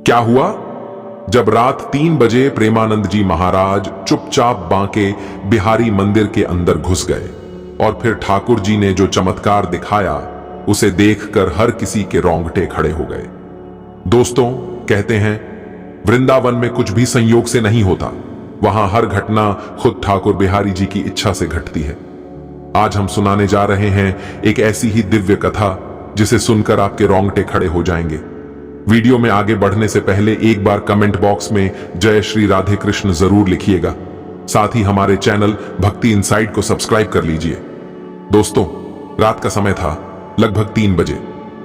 क्या हुआ? जब रात 3 बजे प्रेमानंद जी महाराज चुपचाप बांके बिहारी मंदिर के अंदर घुस गए और फिर ठाकुर जी ने जो चमत्कार दिखाया उसे देखकर हर किसी के रोंगटे खड़े हो गए। दोस्तों, कहते हैं वृंदावन में कुछ भी संयोग से नहीं होता, वहां हर घटना खुद ठाकुर बिहारी जी की इच्छा से घटती है। आज हम सुनाने जा रहे हैं एक ऐसी ही दिव्य कथा जिसे सुनकर आपके रोंगटे खड़े हो जाएंगे। वीडियो में आगे बढ़ने से पहले एक बार कमेंट बॉक्स में जय श्री राधे कृष्ण जरूर लिखिएगा। साथ ही हमारे चैनल भक्ति इनसाइट को सब्सक्राइब कर लीजिए। दोस्तों, रात का समय था, लगभग 3 बजे।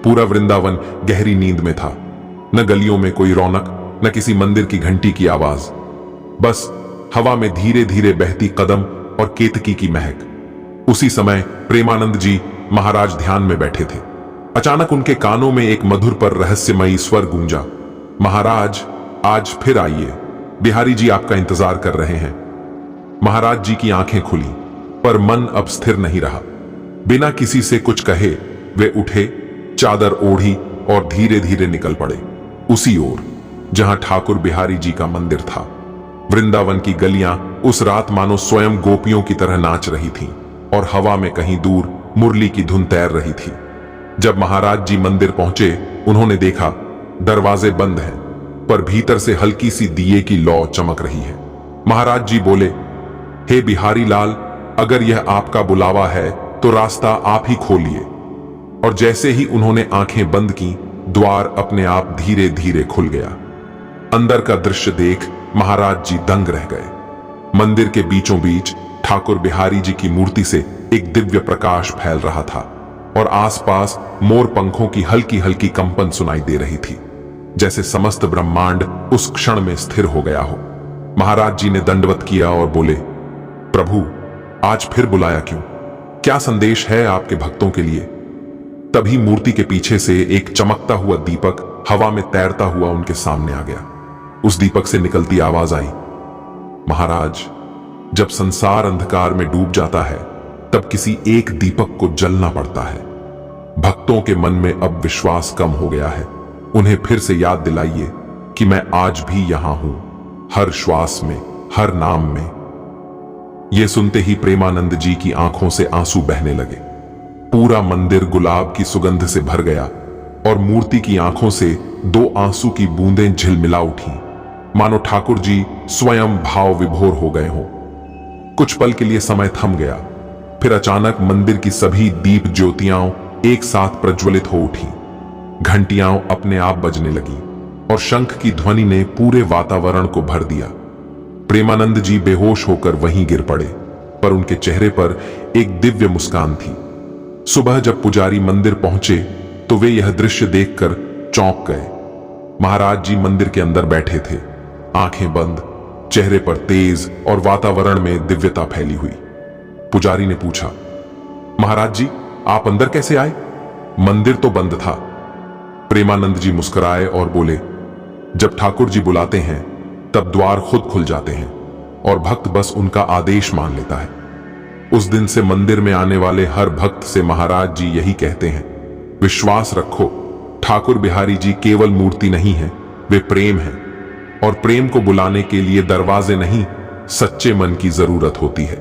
पूरा वृंदावन गहरी नींद में था। न गलियों में कोई रौनक, न किसी मंदिर की घंटी की आवाज, बस हवा में धीरे धीरे बहती कदम और केतकी की महक। उसी समय प्रेमानंद जी महाराज ध्यान में बैठे थे। अचानक उनके कानों में एक मधुर पर रहस्यमयी स्वर गूंजा, महाराज आज फिर आइए, बिहारी जी आपका इंतजार कर रहे हैं। महाराज जी की आंखें खुली, पर मन अब स्थिर नहीं रहा। बिना किसी से कुछ कहे वे उठे, चादर ओढ़ी और धीरे धीरे निकल पड़े उसी ओर जहां ठाकुर बिहारी जी का मंदिर था। वृंदावन की गलियां उस रात मानो स्वयं गोपियों की तरह नाच रही थीं और हवा में कहीं दूर मुरली की धुन तैर रही थी। जब महाराज जी मंदिर पहुंचे, उन्होंने देखा दरवाजे बंद हैं, पर भीतर से हल्की सी दिए की लौ चमक रही है। महाराज जी बोले, हे बिहारी लाल, अगर यह आपका बुलावा है तो रास्ता आप ही खोलिए। और जैसे ही उन्होंने आंखें बंद की, द्वार अपने आप धीरे धीरे खुल गया। अंदर का दृश्य देख महाराज जी दंग रह गए। मंदिर के बीचों बीच ठाकुर बिहारी जी की मूर्ति से एक दिव्य प्रकाश फैल रहा था और आसपास मोर पंखों की हल्की हल्की कंपन सुनाई दे रही थी, जैसे समस्त ब्रह्मांड उस क्षण में स्थिर हो गया हो। महाराज जी ने दंडवत किया और बोले, प्रभु आज फिर बुलाया क्यों? क्या संदेश है आपके भक्तों के लिए? तभी मूर्ति के पीछे से एक चमकता हुआ दीपक हवा में तैरता हुआ उनके सामने आ गया। उस दीपक से निकलती आवाज आई, महाराज जब संसार अंधकार में डूब जाता है तब किसी एक दीपक को जलना पड़ता है। भक्तों के मन में अब विश्वास कम हो गया है। उन्हें फिर से याद दिलाइए कि मैं आज भी यहां हूं, हर श्वास में, हर नाम में। यह सुनते ही प्रेमानंद जी की आंखों से आंसू बहने लगे। पूरा मंदिर गुलाब की सुगंध से भर गया और मूर्ति की आंखों से 2 आंसू की बूंदें झिलमिला उठी, मानो ठाकुर जी स्वयं भाव विभोर हो गए हों। कुछ पल के लिए समय थम गया, फिर अचानक मंदिर की सभी दीप ज्योतियां एक साथ प्रज्वलित हो उठी। घंटियां अपने आप बजने लगी और शंख की ध्वनि ने पूरे वातावरण को भर दिया। प्रेमानंद जी बेहोश होकर वहीं गिर पड़े, पर उनके चेहरे पर एक दिव्य मुस्कान थी। सुबह जब पुजारी मंदिर पहुंचे तो वे यह दृश्य देखकर चौंक गए। महाराज जी मंदिर के अंदर बैठे थे, आंखें बंद, चेहरे पर तेज और वातावरण में दिव्यता फैली हुई। पुजारी ने पूछा, महाराज जी आप अंदर कैसे आए? मंदिर तो बंद था। प्रेमानंद जी मुस्कुराए और बोले, जब ठाकुर जी बुलाते हैं तब द्वार खुद खुल जाते हैं और भक्त बस उनका आदेश मान लेता है। उस दिन से मंदिर में आने वाले हर भक्त से महाराज जी यही कहते हैं, विश्वास रखो, ठाकुर बिहारी जी केवल मूर्ति नहीं है, वे प्रेम हैं और प्रेम को बुलाने के लिए दरवाजे नहीं, सच्चे मन की जरूरत होती है।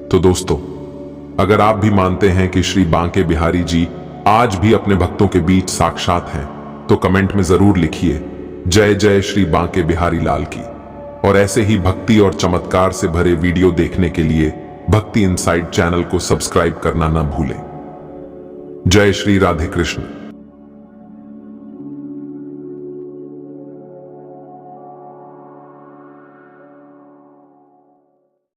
तो दोस्तों, अगर आप भी मानते हैं कि श्री बांके बिहारी जी आज भी अपने भक्तों के बीच साक्षात हैं, तो कमेंट में जरूर लिखिए जय जय श्री बांके बिहारी लाल की। और ऐसे ही भक्ति और चमत्कार से भरे वीडियो देखने के लिए भक्ति इनसाइट चैनल को सब्सक्राइब करना ना भूलें। जय श्री राधे कृष्ण।